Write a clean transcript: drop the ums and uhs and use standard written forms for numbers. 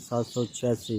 786۔